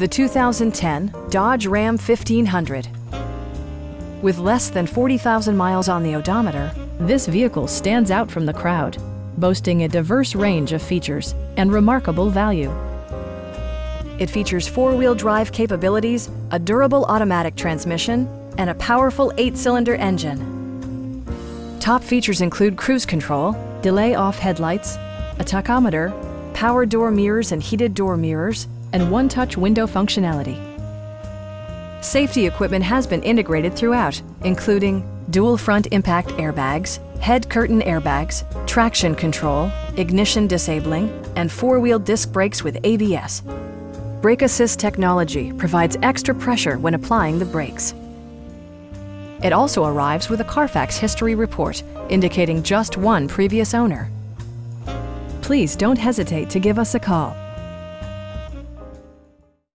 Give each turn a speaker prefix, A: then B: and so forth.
A: the 2010 Dodge Ram 1500. With less than 40,000 miles on the odometer, this vehicle stands out from the crowd, boasting a diverse range of features and remarkable value. It features four-wheel drive capabilities, a durable automatic transmission, and a powerful 8-cylinder engine. Top features include cruise control, delay-off headlights, a tachometer, power door mirrors and heated door mirrors, and one-touch window functionality. Safety equipment has been integrated throughout, including dual front impact airbags, head curtain airbags, traction control, ignition disabling, and four-wheel disc brakes with ABS. Brake Assist technology provides extra pressure when applying the brakes. It also arrives with a Carfax history report, indicating just one previous owner. Please don't hesitate to give us a call.